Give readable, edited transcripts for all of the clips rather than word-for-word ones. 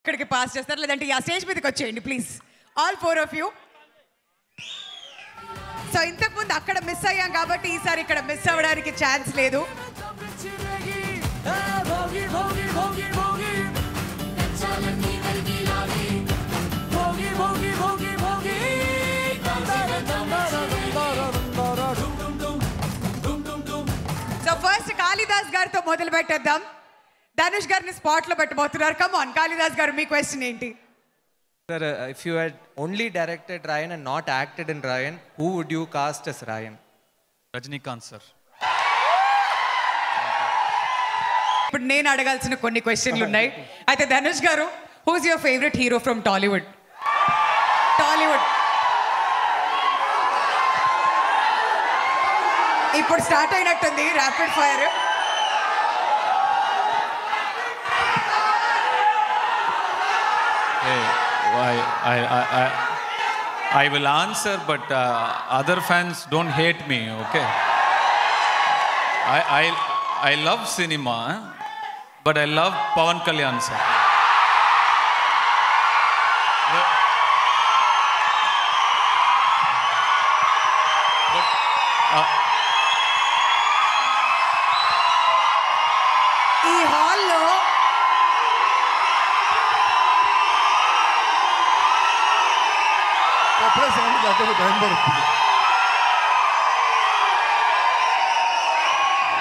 ఇక్కడికి పాస్ చేస్తారు, లేదంటే ఆ స్టేజ్ మీదకి వచ్చేయండి please, all 4 of you. So ఇంతకుముందు అక్కడ మిస్ అయ్యాం కాబట్టి ఈసారి ఇక్కడ మిస్ అవ్వడానికి ఛాన్స్ లేదు. సో ఫస్ట్ కాళిదాస్ గారితో మొదలు పెట్టేద్దాం. ధనుష్ గారిని స్పాట్ లో పెట్టబోతున్నారు. కమ్ ఆన్ కాళిదాస్ గారు, మీ క్వశ్చన్ ఏంటి? Sir, if you had only directed Ryan and not acted in Ryan, who would you cast as Ryan? Rajinikanth sir. ఇప్పుడు నేను అడగాల్సిన కొన్ని క్వశ్చన్లు ఉన్నాయి. అయితే Dhanush garu, who's your favourite hero from Tollywood? ఇప్పుడు స్టార్ట్ అయినట్టుంది rapid fire. I will answer, but other fans don't hate me, okay? I love cinema, but I love Pawan Kalyan sir.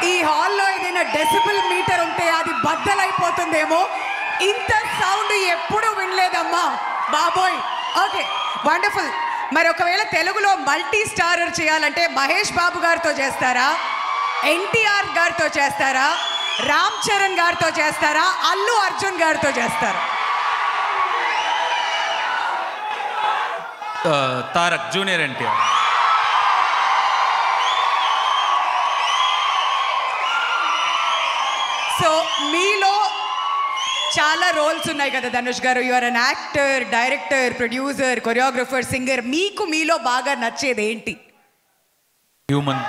ఈ హాల్లో ఏదైనా డెసిబుల్ మీటర్ ఉంటే అది బద్దలైపోతుందేమో. ఇంత సౌండ్ ఎప్పుడు వినలేదమ్మా బాబోయ్. Okay, wonderful. మరి ఒకవేళ తెలుగులో మల్టీ స్టారర్ చేయాలంటే మహేష్ బాబు గారితో చేస్తారా, ఎన్టీఆర్ గారితో చేస్తారా, రామ్ చరణ్ గారితో చేస్తారా, అల్లు అర్జున్ గారితో చేస్తారా? Tarak, Junior NTR. సో మీలో చాలా రోల్స్ ఉన్నాయి కదా Dhanush garu. You are an actor, director, producer, choreographer, singer. మీలో బాగా నచ్చేది ఏంటి? హ్యూమన్.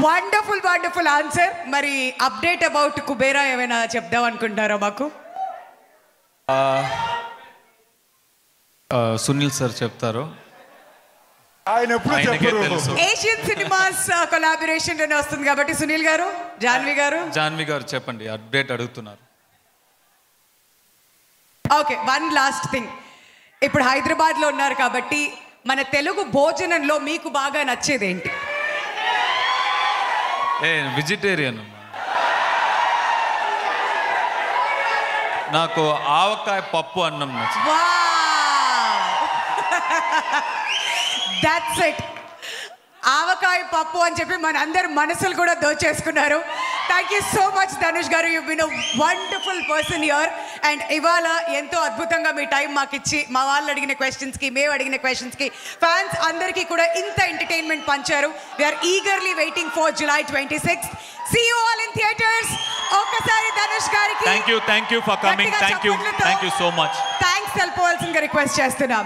Wonderful answer. మరి అప్డేట్ అబౌట్ కుబేరా ఏమైనా చెప్దాం అనుకుంటారా మాకు? సునీల్ సార్ చెప్తారు. ఏషియన్ సినిమాస్ కొలాబరేషన్ లోనే వస్తుంది కాబట్టి సునీల్ గారు, జాన్వి గారు చెప్పండి, అప్డేట్ అడుగుతున్నారు. Okay, one last thing. ఇప్పుడు హైదరాబాద్ లో ఉన్నారు కాబట్టి మన తెలుగు భోజనంలో మీకు బాగా నచ్చేది ఏంటి? వెజిటేరియన్. నాకు ఆవకాయ పప్పు అన్నం నచ్చింది. That's it. ఆవకాయ పప్పు అని చెప్పి మన అందరి మనసులు కూడా దోచేసుకున్నారు. Thank you so much Dhanush గారు. You been a wonderful person here. And ఇవాళ ఎంతో అద్భుతంగా మీ టైం మాకు ఇచ్చి మా వాళ్ళు అడిగిన క్వశ్చన్స్కి, మేము అడిగిన క్వశ్చన్స్కి, ఫ్యాన్స్ అందరికీ కూడా ఇంత ఎంటర్టైన్మెంట్ పంచారు. We are eagerly waiting for July 26th. See you all in theaters. ఒక్కసారి ధనుష్ గారికి thank you for coming. Thank you so much. Thanks తెలుపవలసిందిగా రిక్వెస్ట్ చేస్తున్నాం.